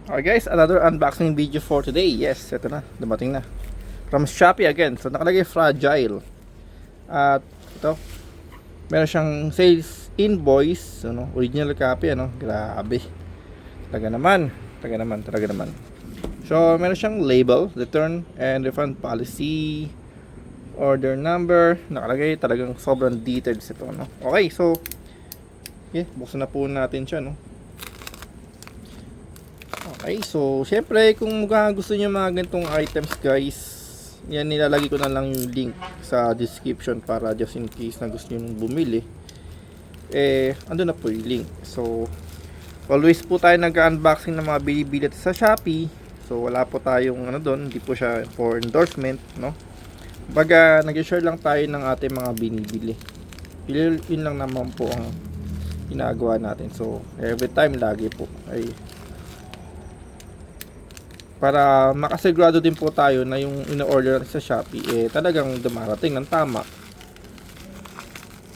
Okay guys, another unboxing video for today. Yes, ito na, dumating na. From Shopee again. So nakalagay fragile. At ito, meron siyang sales invoice, ano, original copy, ano. Grabe. Talaga naman. So meron siyang label, return and refund policy, order number, nakalagay, talagang sobrang details ito, no. Okay, so buksan na po natin siya, no. Okay, so syempre kung gusto niyo mga ganitong items guys, yan, nilalagay ko na lang yung link sa description para just in case na gusto niyo bumili, ando na po yung link. So always po tayo nag-unboxing ng mga binibili sa Shopee. So wala po tayong doon, hindi po siya for endorsement, no. Baga nag-share lang tayo ng ating mga binibili. Yun lang naman po ang ginagawa natin. So every time, lagi po ay para makasigurado din po tayo na yung ino-order sa Shopee talagang dumarating ng tama.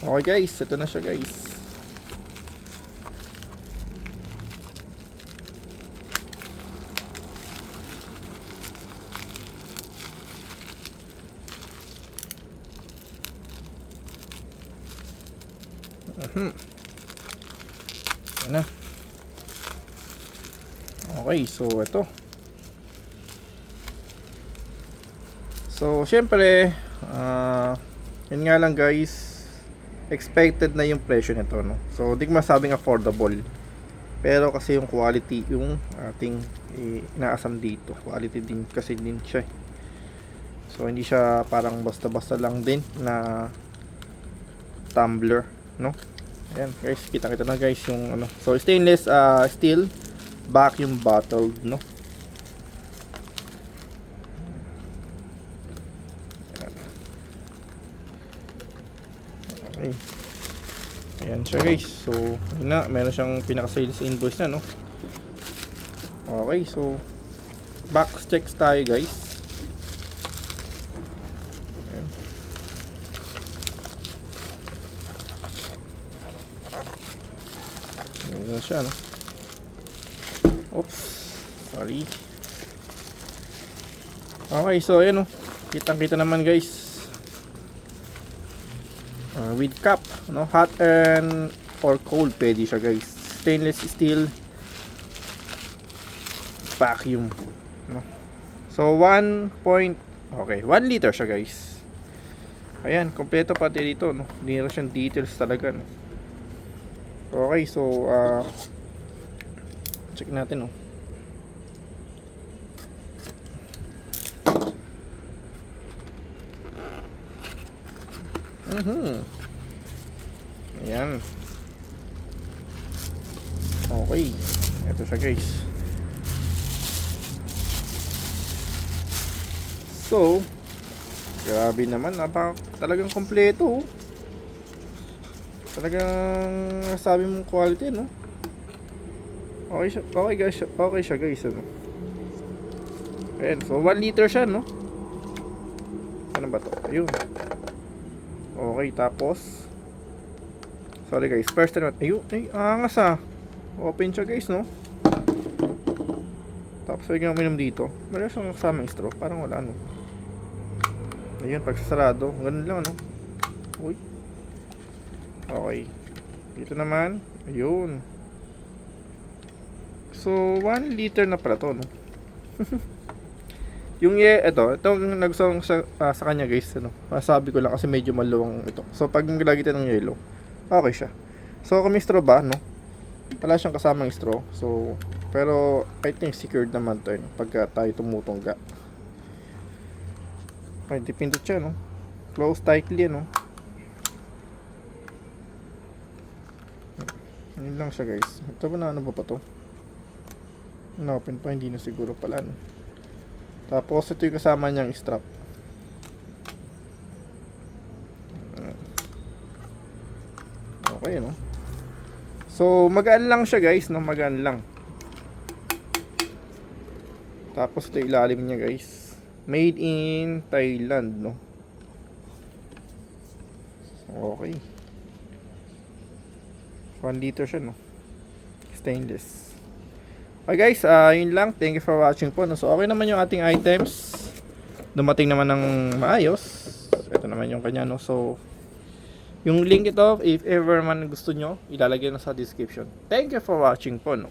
Okay guys, ito na siya guys. Yan na. Okay, so ito. So, syempre, yun nga lang guys, expected na yung presyo nito, no? So, di ko masabing affordable. Pero kasi yung quality, yung ating inaasam dito. Quality din kasi din siya. So, hindi siya parang basta-basta lang din na tumbler, no? Ayan guys, kita-kita na guys yung So, stainless steel vacuum bottled, no? Okay. Ayan siya guys. So, yun na, meron siyang pinaka-sales invoice na, no? Okay, so box checks tayo guys. Ayan. Ayan na siya, no? Oops, sorry. Okay, so ayan, no? Kitang-kita naman guys. With cup, no, hot and or cold pwede siya guys. Stainless steel vacuum, no. So 1 liter siya guys. Ayan, kompleto pati dito, no. Meron siyang details talaga, no. Okay, so check natin, no. Ayan. Okay. Ito siya guys. So, grabe naman. Talagang kompleto. Talagang sabi mong quality, no? Okay guys. Okay siya guys, ano? Ayan. So, 1 liter siya, no? Ano ba to? Ayun. Okay, tapos sorry guys, first time. Ayun, angas open siya guys, no? Tapos bigyan uminom dito. Meron siyang kasamang straw, parang wala, no? Ayun, pagsasarado, ganun lang, no? Uy. Okay. Dito naman, ayun. So 1 liter na pala to, no? Yung ito nagsawang sa kanya guys, ano. Masabi ko lang kasi medyo maluwang ito. So pag nilagay tayo ng yelo, okay siya. So kung may straw ba, no? Wala siyang kasamang straw. So pero I think secured naman to, no? Pagka tayo tumutungga. Okay, dipindot siya, no? Close tightly, no? Yun lang siya guys. Ito ba na ano ba to? Open pa, hindi na siguro pala, no? Tapos ito yung kasama niyang strap. Okay, no? So magaan lang siya guys, no? Magaan lang. Tapos ito yung ilalim niya guys. Made in Thailand, no? Okay. 1 liter siya, no? Stainless. Okay guys, yun lang. Thank you for watching po. No? So okay naman yung ating items. Dumating naman ng maayos. Ito naman yung kanya. No? So yung link ito, if ever man gusto nyo, ilalagay na sa description. Thank you for watching po. No?